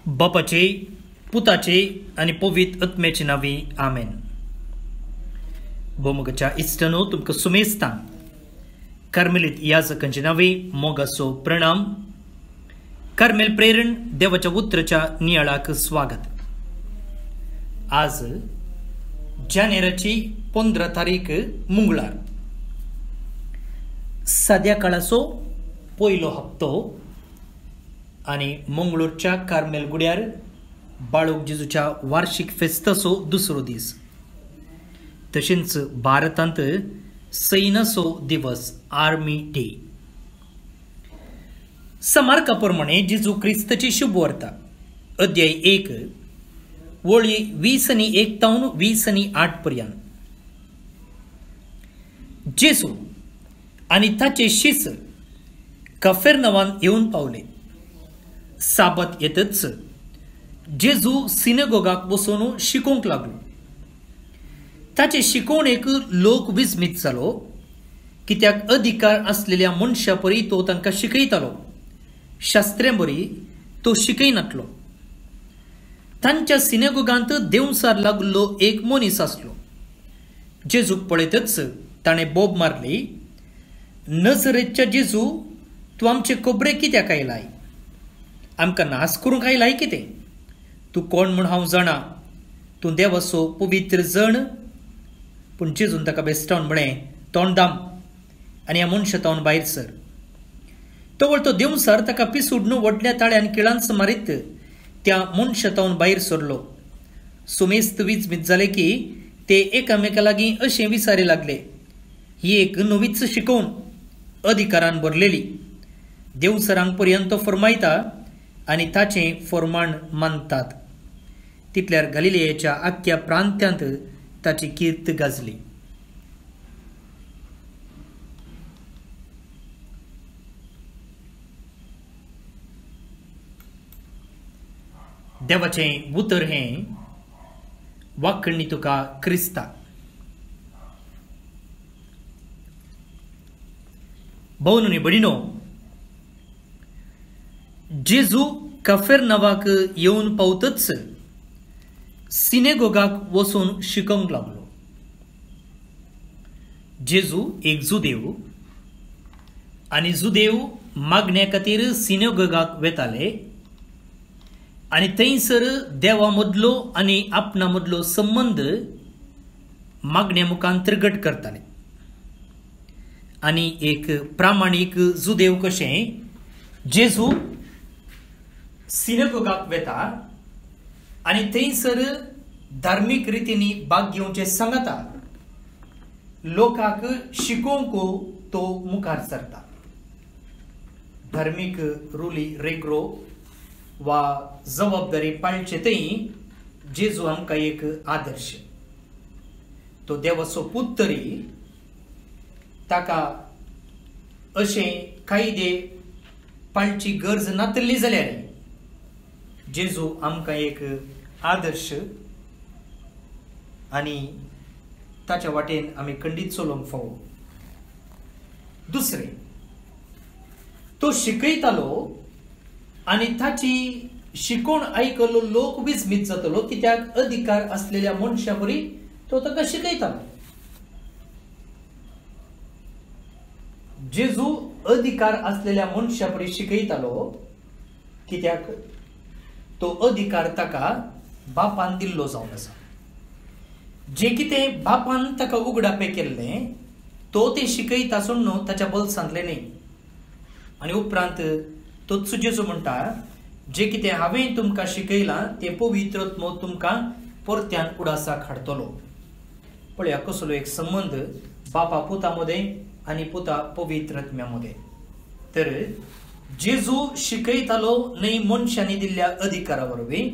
बापाचे पुताचे आणि पवित्र आत्म्याचे नावे आमेन. बोमगच्या इष्टनो तुमकां सुमेस्तान कार्मेलीत याजकांचे नावे मोगासो प्रणाम. कार्मेल प्रेरण देवाच्या उतराच्या नियाळाक स्वागत. आज जानेराची 15 तारीख मंगळार. सद्या काळाचो पयलो हप्तो आणि मंगळूरच्या कार्मेल गुड्यार बाळूक जेजूच्या वार्षिक फेस्ताचो दुसरो दीस. तशेंच भारतांत सैन्याचो दिवस आर्मी डे. समारका प्रमाणे जेजू क्रिस्ताची शुभ वार्ता अध्याय 1 वळी 20:1 ते 20:8 पर्यंत. जेजू आणि ताचे शिष्य कफेरनवान येऊन पावले. साबत येतच जेजू सिनेगोगाक बसून शिकोवंक लागलो. ताचे शिकवणेक लोक विस्मित जालो, कित्याक अधिकार असलेल्या मनशा परी तो तांकां शिकयतालो, शास्त्र्यां बरी तो शिकयनातलो. तांच्या सिनेगोगांत देंवसार लागलो एक मनीस आसलो. जेजूक पळयतच ताणें बोब मारली, नजरेच्या जेजू, तूं आमचे कोबरे कित्याक आयलाय? आमकां नास करूंक आयलाय कितें? तूं कोण म्हूण हांव जाणा, तूं देवाचो पवित्र जण. पूण जेजून ताका बेस्टावन म्हळें, तोंड दाम आनी ह्या मनशातावन भायर सर. तवळ तो देंवसार ताका पिसूडन व्हडल्या ताळ्यान किळांच मारीत त्या मनशातावन भायर सरलो. सुमेस्त विचमीत जाले की ते एकामेका लागीं अशें विचारे लागले, ही एक नवीच शिकवण, अधिकारान भरलेली, देंवसरांक पर्यंत फरमायता आनी ताचें फरमाण मानतात. तितल्यार गलिलेयाच्या आख्या प्रांत्यांत ताची कीर्त गाजली. देवाचें उतर हें वाखणी तुका क्रिस्ता. भोवन आनी भयणीनो, जेजू कफेरनवाक येवन पावतच सिनेगोगाक वचून शिकोवंक लागलो. जेजू एक जुदेव आनी जुदेव मागण्या खातीर सिनेगोगाक वेताले आनी थंयसर देवा मदलो आनी आपणा मदलो संबंद मागण्या मुखान प्रगट करताले. आनी एक प्रामाणीक जुदेव कशें जेजू सिनेगोगाक वेता आनी थंयसर धार्मीक रितींनी भाग घेवचे सांगता, लोकांक शिकोवंक तो मुखार सरता. धार्मीक रुली रेग्रो वा जबाबदारी पाळचे थंय जेजू आमकां एक आदर्श. तो देवाचो पूत तरी ताका अशें कायदे पाळची गरज नातली जाल्यार जेजू आमकां एक आदर्श आनी ताच्या वाटेन आमी खंडीत चलोवंक फावो. दुसरें, तो शिकयतालो आनी ताची शिकवण आयकलो लोक विस्मीत जातलो, कित्याक अधिकार असलेल्या मनशा बरी तो ताका शिकयतालो. जेजू अधिकार असलेल्या मनशा बरी शिकयतालो, कित्याक तो अधिकार ताका बापान दिल्लो जावन आसा. जे कितें बापान ताका उगडापे केल्लें तो ते शिकयता सोडून ताच्या बलसांतलें न्ही. आनी उपरांत तोच जेजू म्हणटा, जे कितें हांवें तुमकां शिकयलां तें पवित्र आत्मो तुमकां परत्यान उडासाक हाडटलो. पळया कसलो एक संबंध बापा पुता मदें आनी पुता पवित्र आत्म्या मदें. तर जेजू शिकयतालो न्हय मनशांनी दिल्ल्या अधिकारा वरवीं,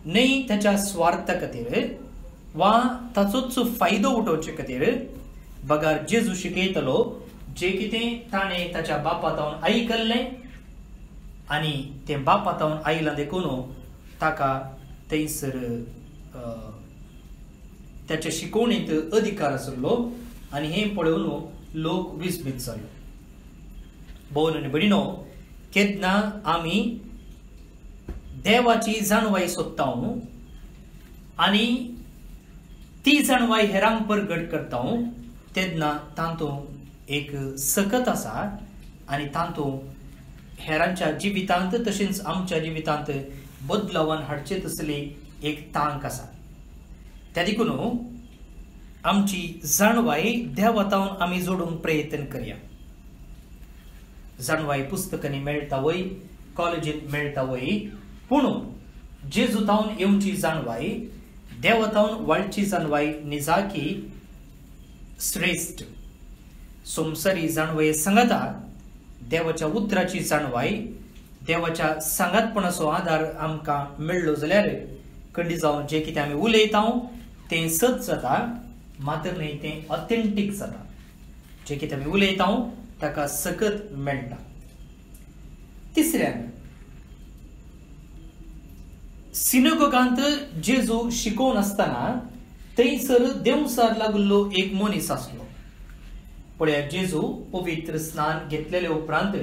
न्हय ताच्या स्वार्था खातीर वा ताचोच फायदो उठोवचे खातीर. बगार जेजू शिकयतालो जे कितें ताणें ताच्या बापातावन आयकल्लें आनी तें बापातावन आयलां देखून ताका थंयसर त्याच्या शिकवणींत अधिकार आसलो आनी हें पळोवन लोक विस्मीत जाले. भोवन आनी भयणीनो, केन्ना आमी देवाची जाणवाई सोदता आणि ती जाणवाई हेरांक परगट करता तेन्ना तातूंत एक सकत आसा आणि तातूंत हेरांच्या जिवितांत तशेंच आमच्या जिवितांत बदलावन हाडचे तसली एक तांक आसा. त्या देखून आमची जाणवाई देवातावन आमी जोडूंक प्रयत्न करया. जाणवाई पुस्तकांनी मेळटा वय, कॉलेजींत मेळटा वय, पूण जेजूतावन येवची जाणवाई, देवातावन वाडची जाणवाई निजाकी श्रेष्ठ. संवसारी जाणवाये सांगता देवाच्या उतराची जाणवाई, देवाच्या सांगातपणाचो आधार आमकां मेळ्ळो जाल्यार खंडी जावन जे कितें आमी उलयता तें सच जाता, मात्र न्ही तें ऑथेंटीक जाता. जे कितें आमी उलयता ताका सकत मेळटा. तिसऱ्यान सिनेगोगांत जेजू शिकोवन आसतना थंयसर देवसार लागुल्लो एक मनीस आसलो. पळया, जेजू पवित्र स्नान घेतलेले उपरांत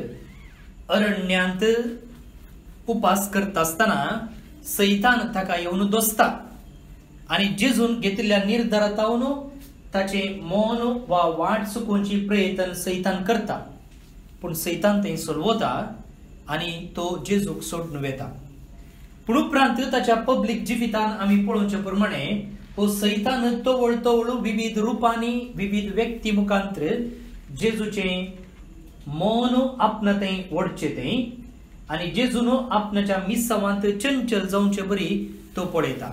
अरण्यांत उपास करता आसतना सैतान ताका येवन दोसता आणि जेजून घेतिल्ल्या निर्धारातावन ताचे मन वा वाट चुकोवची प्रयत्न सैतान करता. पूण सैतान थंयसर वता आणि तो जेजूक सोडून वेता. पूण उपरांत ताच्या पब्लीक जिवितान आमी पळोवचे प्रमाणे हो सैतान तवळ तवळ विविध रुपांनी विविध व्यक्ती मुखांतर जेजूचे मन आपणा थंय ओडचे थंय आणि जेजून आपणाच्या मिसावांत चंचल जावचे बरी तो पळयता.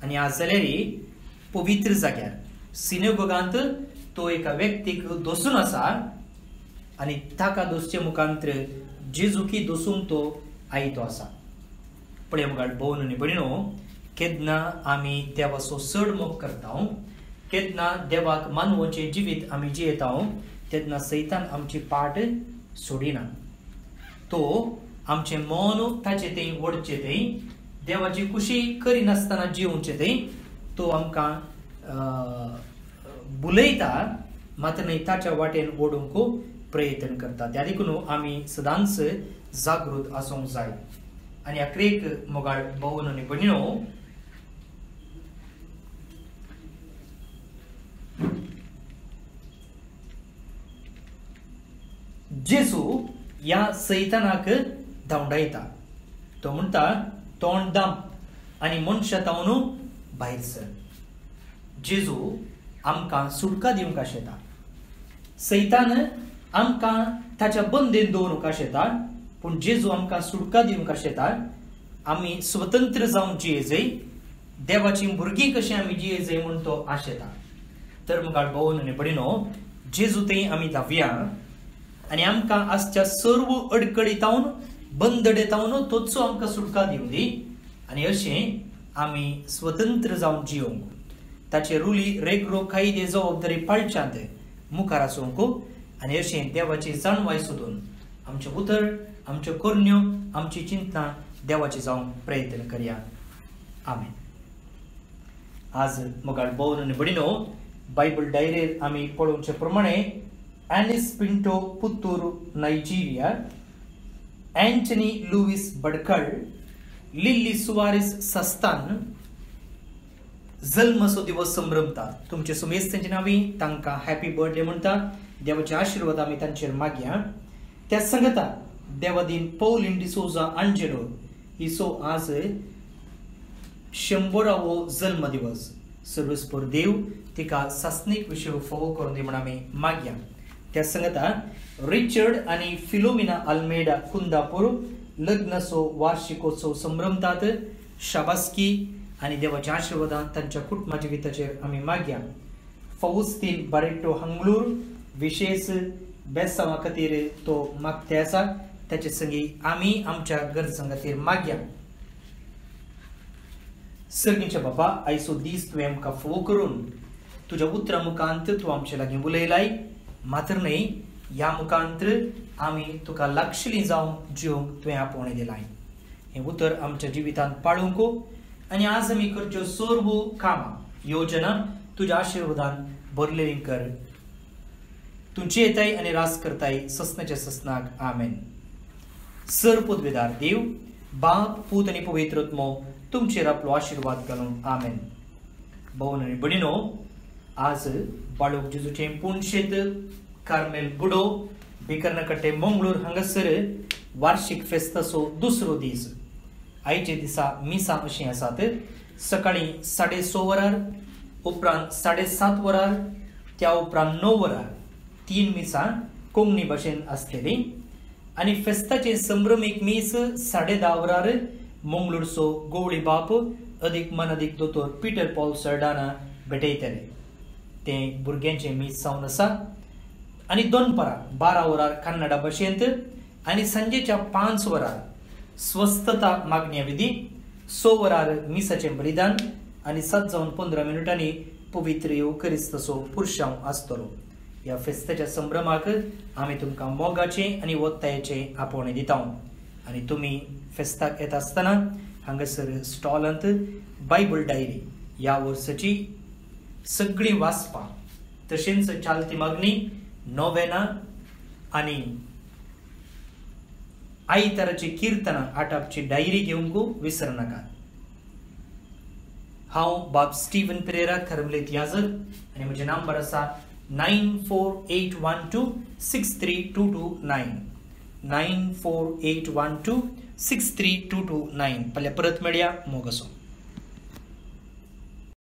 आणि आज जाल्यार पवित्र जाग्यार सिनेगोगांत तो एका व्यक्तीक दोसून आसा आणि ताका दोसचे मुखांतर जेजूकी दोसूंक तो आयतो आसा. पळय मुखार भोवन आनी भयणो, केन्ना आमी देवाचो चड मोग करता, केन्ना देवाक मानवोचें जिवीत आमी जियेता, तेन्ना सैतान आमची पाट सोडिना. तो आमचे मन ताचे थंय ओडचे थंय, देवाची खुशी करिनासतना जिवचे थंय तो आमकां बुलयता, मात्र न्ही ताच्या वाटेन ओडूंक प्रयत्न करता. त्या देखून आमी सदांच जागृत आसूंक जाय. आनी आखरेक मोगाळ भोवन आनी भयणो, जेजू या सैतानाक धांवडायता. तो म्हणटा, तोंड दाम आनी मनशातावन भायर सर. जेजू आमकां सुटका दिवंक आशेता. सैतान आमकां ताच्या बंदेन दवरूंक आशेता, पूण जेजू आमकां सुटका दिवंक आशेता. आमी स्वतंत्र जावन जियेजय, देवाची भुरगीं कशी आमी जियेजय म्हूण तो आशेता. तर मुखार भोवन आनी भयणो, जेजू थंय आमी धावया आनी आमकां आजच्या सर्व अडकळीतावन बंदडेतावन तोचो आमकां सुटका दिवं दी आनी अशें आमी स्वतंत्र जावन जियोंक, ताचे रुली रेगरो कायदे जबाबदारी पाळच्यांत मुखार आसूंक आनी अशें देवाची जाणवाय सोदून आमचें उतर, आमच्यो करण्यो, आमची चिंतना देवाची जावंक प्रयत्न करया. आमेन. आज मुखार भोवन आनी भयणो, बायबल डायरीर आमी पळोवचे प्रमाणे एनिस पिंटो पुत्तूर नायजेरिया, एंटनी लुईस बडकळ, लिली सुवारिस सस्तान जल्मचो दिवस संभ्रमतात. तुमचे सुमेस्तेंची नावी तांकां हॅपी बर्थडे म्हणटा. देवाचे आशीर्वाद आमी तांचेर मागया. त्या सांगता देवादीन पौलीन डिसोजा आंजेलो हिचो आज 100वो जल्म दिवस. सर्वस्पर देव तिका सासणीक विशय फोव करून दी म्हण आमी मागया. त्या सांगता रिचर्ड आनी फिलोमिना अल्मेडा कुंदापूर लग्नाचो वार्षिकोत्सव संभ्रमतात. शाबासकी आनी देवाच्या आशीर्वादान तांच्या कुटुंबा जिविताचेर आमी मागया. फौस्तीन बारेटो हांगलूर विशेष बेसांवा खातीर तो मागते आसा. त्याचे संगी आमी आमच्या गरजां खातीर मागया. सर्गीचे बाबा, आयचो दीस तुवें आमकां फोव करून तुज्या उतरां मुखांत तूं आमचे लागीं उलयलाय, मात्र न्ही ह्या मुखांत आमी तुका लागशिल्लीं जावंक जिवंक तुवें आपोवणें दिलाय. हें उतर आमच्या जिवितांत पाळूंक आनी आज आमी करच्यो सर्व कामां योजना तुज्या आशिर्वादान भरलेलीं कर. तूं जेताय आनी रास करताय ससनाच्या ससनाक. आमेन. सर पदवेदार देव, बाप पूत आणि पवित्रत्मो तुमचेर आपलो आशीर्वाद घालून आमेन. भवन आणि भयणीनो, आज बाळूक जेजूचे पुणशेत कार्मेल बुडो बिकर्णकट्टे मंगळूर हांगासर वार्षिक फेस्ताचो दुसरो दीस. आयचे दिसा मिसा अशी आसात. सकाळी 6:30 वरार, उपरांत 7:30 वरार, त्या उपरांत 9 वरार 3 मिसा कोंकणी भाशेन आसतली. आणि फेस्ताचे संभ्रमीक मीस 10:30 वरार मंगळूरचो गवळी बाप अदीक अदीक दोतोर पीटर पॉल सर्डाना भेटयतले. ते भुरग्यांचे मीस जावन आसा. आणि दनपारां 12 वरार कन्नडा भाशेंत आणि सांजेच्या 5 वरार स्वस्थता मागण्या विधी, 6 वरार मिसाचें बलिदान आणि 7:15 पवित्र युकरिस्ताचो पुरशांव आसतलो. ह्या फेस्ताच्या संभ्रमाक आमी तुमकां मोगाचे आनी वत्तायेचे आपोवणे दिता. आनी तुमी फेस्ताक येता आसतना हांगासर स्टॉलांत बायबल डायरी ह्या वर्साची सगळीं वाचपां, तशेंच चालती मागणी, नोवेना आनी आयताराची कीर्तनां आटापची डायरी घेवंक विसर नाकात. हांव बाब स्टीवन पेरेरा खरमलेत याजक आनी म्हजें नंबर आसा 9481263229 9481263229. परत मेळया. मोग असो.